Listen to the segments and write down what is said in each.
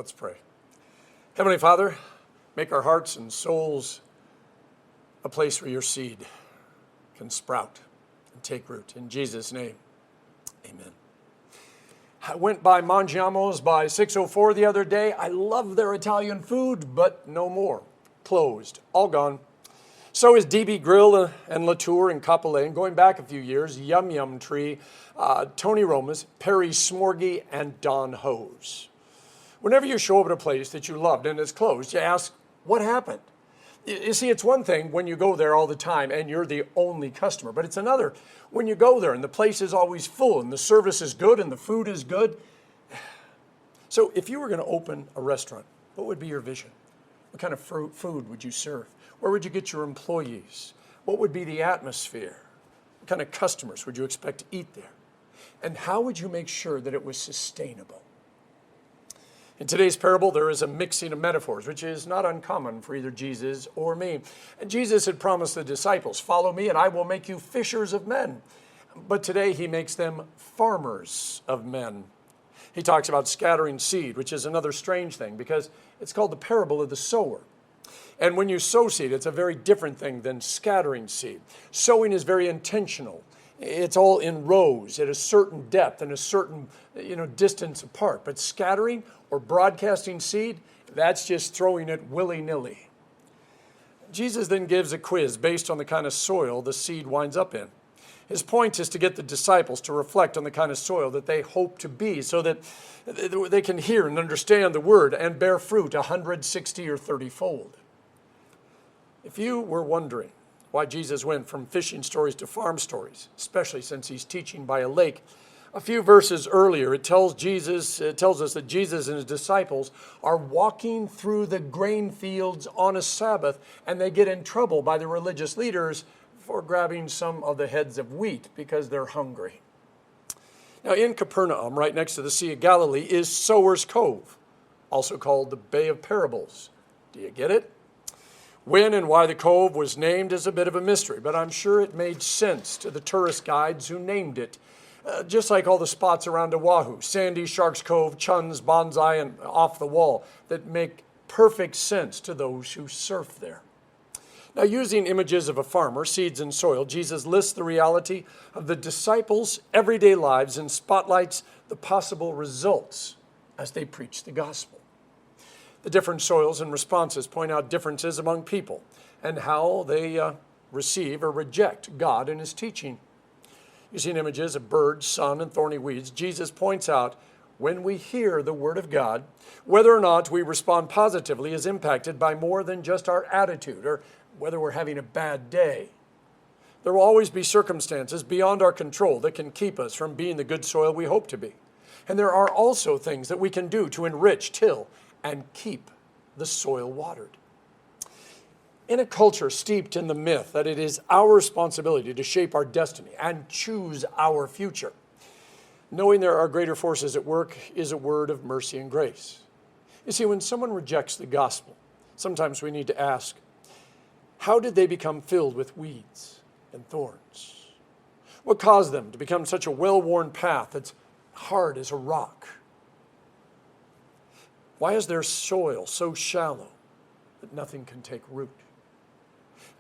Let's pray. Heavenly Father, make our hearts and souls a place where your seed can sprout and take root. In Jesus' name, amen. I went by Mangiamo's by 604 the other day. I love their Italian food, but no more. Closed, all gone. So is DB Grill and Latour and Capellet. And going back a few years, Yum Yum Tree, Tony Roma's, Perry Smorgy, and Don Ho's. Whenever you show up at a place that you loved and it's closed, you ask, what happened? You see, it's one thing when you go there all the time and you're the only customer, but it's another when you go there and the place is always full and the service is good and the food is good. So if you were going to open a restaurant, what would be your vision? What kind of food would you serve? Where would you get your employees? What would be the atmosphere? What kind of customers would you expect to eat there? And how would you make sure that it was sustainable? In today's parable, there is a mixing of metaphors, which is not uncommon for either Jesus or me. And Jesus had promised the disciples, follow me and I will make you fishers of men. But today he makes them farmers of men. He talks about scattering seed, which is another strange thing because it's called the parable of the sower. And when you sow seed, it's a very different thing than scattering seed. Sowing is very intentional. It's all in rows at a certain depth and a certain distance apart. But scattering or broadcasting seed, that's just throwing it willy-nilly. Jesus then gives a quiz based on the kind of soil the seed winds up in. His point is to get the disciples to reflect on the kind of soil that they hope to be so that they can hear and understand the word and bear fruit 160 or 30-fold. If you were wondering why Jesus went from fishing stories to farm stories, especially since he's teaching by a lake, a few verses earlier, it tells us that Jesus and his disciples are walking through the grain fields on a Sabbath, and they get in trouble by the religious leaders for grabbing some of the heads of wheat because they're hungry. Now, in Capernaum, right next to the Sea of Galilee, is Sower's Cove, also called the Bay of Parables. Do you get it? When and why the cove was named is a bit of a mystery, but I'm sure it made sense to the tourist guides who named it. Just like all the spots around Oahu, Sandy, Shark's Cove, Chun's, Bonsai, and Off the Wall, that make perfect sense to those who surf there. Now, using images of a farmer, seeds, and soil, Jesus lists the reality of the disciples' everyday lives and spotlights the possible results as they preach the gospel. The different soils and responses point out differences among people and how they receive or reject God and his teaching. Using images of birds, sun, and thorny weeds, Jesus points out when we hear the word of God, whether or not we respond positively is impacted by more than just our attitude or whether we're having a bad day. There will always be circumstances beyond our control that can keep us from being the good soil we hope to be. And there are also things that we can do to enrich, till, and keep the soil watered. In a culture steeped in the myth that it is our responsibility to shape our destiny and choose our future, knowing there are greater forces at work is a word of mercy and grace. You see, when someone rejects the gospel, sometimes we need to ask, how did they become filled with weeds and thorns? What caused them to become such a well-worn path that's hard as a rock? Why is their soil so shallow that nothing can take root?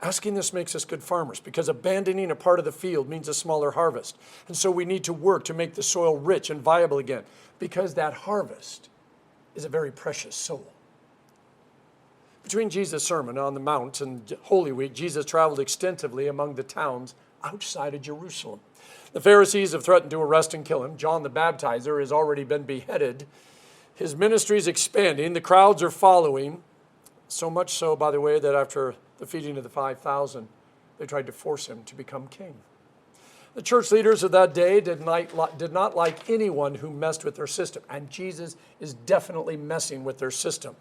Asking this makes us good farmers because abandoning a part of the field means a smaller harvest. And so we need to work to make the soil rich and viable again because that harvest is a very precious soul. Between Jesus' Sermon on the Mount and Holy Week, Jesus traveled extensively among the towns outside of Jerusalem. The Pharisees have threatened to arrest and kill him. John the Baptizer has already been beheaded. His ministry is expanding. The crowds are following. So much so, by the way, that after the feeding of the 5,000, they tried to force him to become king. The church leaders of that day did not like anyone who messed with their system, and Jesus is definitely messing with their system.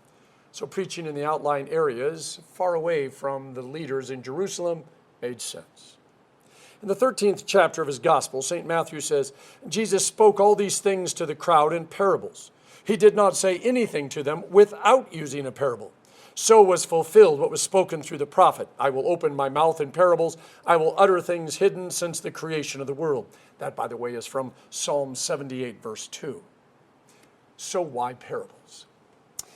So preaching in the outlying areas, far away from the leaders in Jerusalem, made sense. In the 13th chapter of his gospel, St. Matthew says, Jesus spoke all these things to the crowd in parables. He did not say anything to them without using a parable. So was fulfilled what was spoken through the prophet. I will open my mouth in parables. I will utter things hidden since the creation of the world. That, by the way, is from Psalm 78, verse 2. So why parables?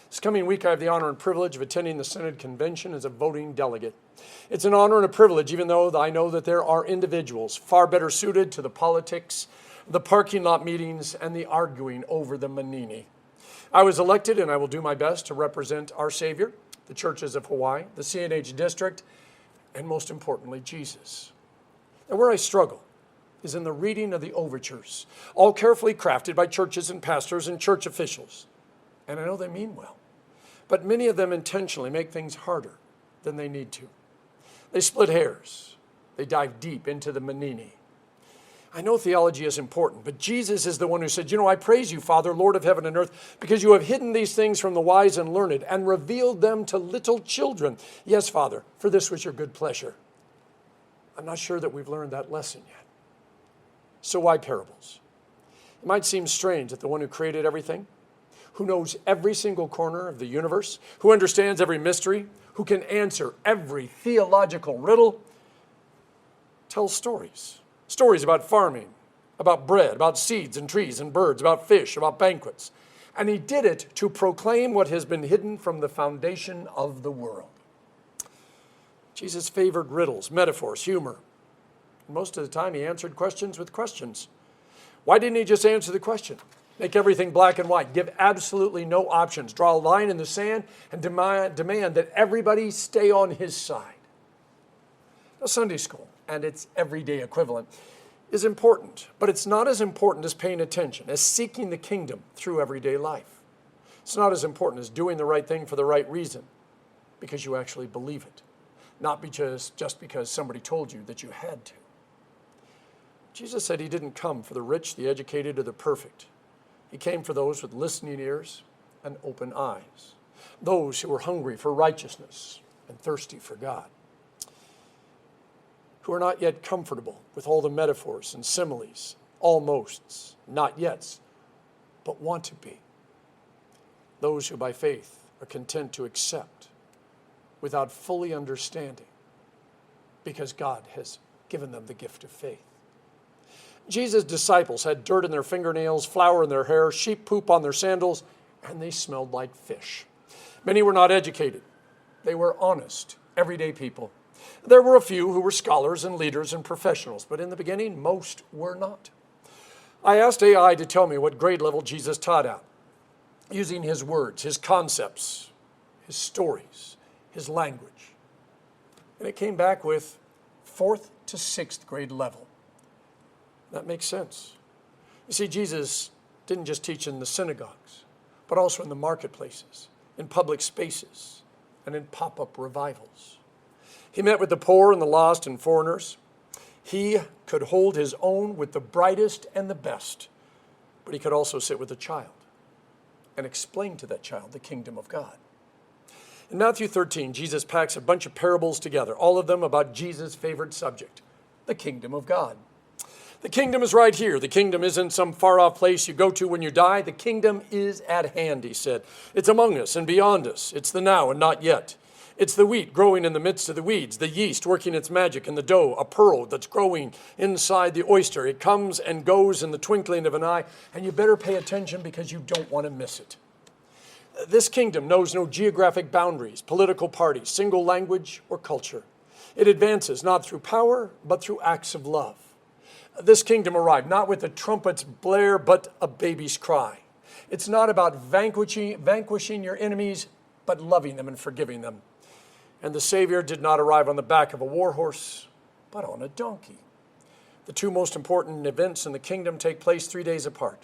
This coming week, I have the honor and privilege of attending the Synod Convention as a voting delegate. It's an honor and a privilege, even though I know that there are individuals far better suited to the politics, the parking lot meetings, and the arguing over the manini. I was elected, and I will do my best to represent our Savior, the churches of Hawaii, the CNH district, and most importantly, Jesus. And where I struggle is in the reading of the overtures, all carefully crafted by churches and pastors and church officials. And I know they mean well, but many of them intentionally make things harder than they need to. They split hairs. They dive deep into the manini. I know theology is important, but Jesus is the one who said, I praise you, Father, Lord of heaven and earth, because you have hidden these things from the wise and learned and revealed them to little children. Yes, Father, for this was your good pleasure. I'm not sure that we've learned that lesson yet. So why parables? It might seem strange that the one who created everything, who knows every single corner of the universe, who understands every mystery, who can answer every theological riddle, tells stories. Stories about farming, about bread, about seeds and trees and birds, about fish, about banquets. And he did it to proclaim what has been hidden from the foundation of the world. Jesus favored riddles, metaphors, humor. Most of the time he answered questions with questions. Why didn't he just answer the question? Make everything black and white. Give absolutely no options. Draw a line in the sand and demand that everybody stay on his side. Now, Sunday school and its everyday equivalent is important, but it's not as important as paying attention, as seeking the kingdom through everyday life. It's not as important as doing the right thing for the right reason, because you actually believe it, not just because somebody told you that you had to. Jesus said he didn't come for the rich, the educated, or the perfect. He came for those with listening ears and open eyes, those who were hungry for righteousness and thirsty for God, who are not yet comfortable with all the metaphors and similes, almosts, not yets, but want to be. Those who by faith are content to accept without fully understanding, because God has given them the gift of faith. Jesus' disciples had dirt in their fingernails, flour in their hair, sheep poop on their sandals, and they smelled like fish. Many were not educated. They were honest, everyday people. There were a few who were scholars and leaders and professionals, but in the beginning, most were not. I asked AI to tell me what grade level Jesus taught at, using his words, his concepts, his stories, his language. And it came back with 4th to 6th grade level. That makes sense. You see, Jesus didn't just teach in the synagogues, but also in the marketplaces, in public spaces, and in pop-up revivals. He met with the poor and the lost and foreigners. He could hold his own with the brightest and the best, but he could also sit with a child and explain to that child the kingdom of God. In Matthew 13, Jesus packs a bunch of parables together, all of them about Jesus' favorite subject, the kingdom of God. The kingdom is right here. The kingdom isn't some far-off place you go to when you die. The kingdom is at hand, he said. It's among us and beyond us. It's the now and not yet. It's the wheat growing in the midst of the weeds, the yeast working its magic in the dough, a pearl that's growing inside the oyster. It comes and goes in the twinkling of an eye, and you better pay attention because you don't want to miss it. This kingdom knows no geographic boundaries, political parties, single language, or culture. It advances not through power, but through acts of love. This kingdom arrived not with a trumpet's blare, but a baby's cry. It's not about vanquishing your enemies, but loving them and forgiving them. And the Savior did not arrive on the back of a war horse, but on a donkey. The two most important events in the kingdom take place 3 days apart.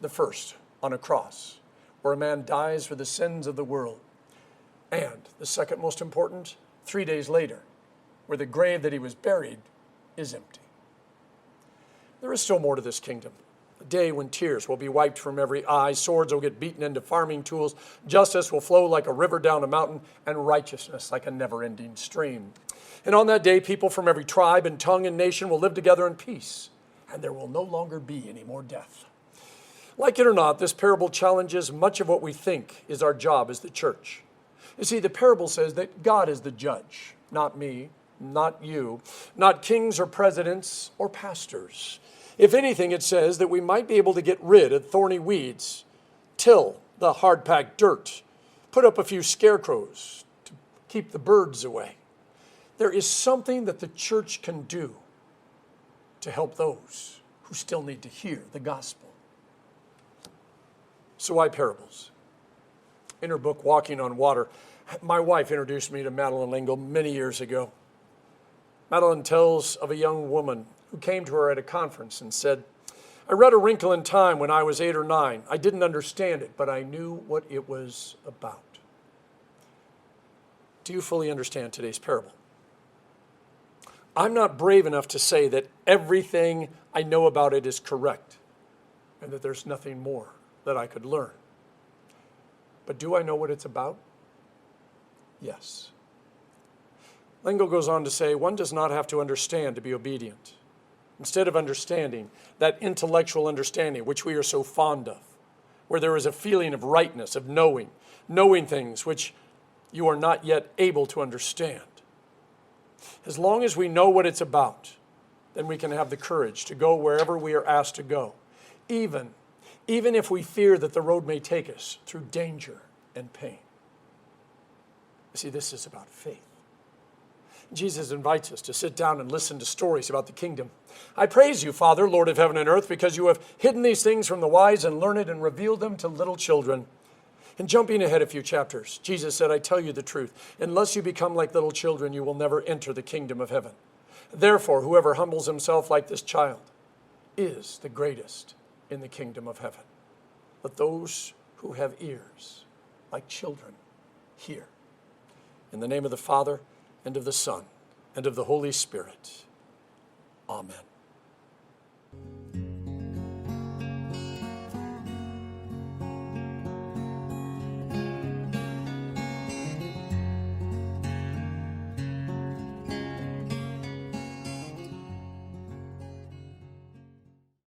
The first, on a cross, where a man dies for the sins of the world. And the second most important, 3 days later, where the grave that he was buried is empty. There is still more to this kingdom. A day when tears will be wiped from every eye, swords will get beaten into farming tools, justice will flow like a river down a mountain, and righteousness like a never-ending stream. And on that day, people from every tribe and tongue and nation will live together in peace, and there will no longer be any more death. Like it or not, this parable challenges much of what we think is our job as the church. You see, the parable says that God is the judge, not me, not you, not kings or presidents or pastors. If anything, it says that we might be able to get rid of thorny weeds, till the hard-packed dirt put up a few scarecrows to keep the birds away. There is something that the church can do to help those who still need to hear the gospel. So why parables? In her book, Walking on Water, my wife introduced me to Madeline L'Engle many years ago. Madeline tells of a young woman who came to her at a conference and said, I read A Wrinkle in Time when I was 8 or 9. I didn't understand it, but I knew what it was about. Do you fully understand today's parable? I'm not brave enough to say that everything I know about it is correct and that there's nothing more that I could learn. But do I know what it's about? Yes. L'Engle goes on to say, one does not have to understand to be obedient. Instead of understanding, that intellectual understanding which we are so fond of, where there is a feeling of rightness, of knowing things which you are not yet able to understand. As long as we know what it's about, then we can have the courage to go wherever we are asked to go, even if we fear that the road may take us through danger and pain. See, this is about faith. Jesus invites us to sit down and listen to stories about the kingdom. I praise you, Father, Lord of heaven and earth, because you have hidden these things from the wise and learned and revealed them to little children. And jumping ahead a few chapters, Jesus said, I tell you the truth, unless you become like little children, you will never enter the kingdom of heaven. Therefore, whoever humbles himself like this child is the greatest in the kingdom of heaven. Let those who have ears, like children, hear. In the name of the Father, and of the Son, and of the Holy Spirit. Amen.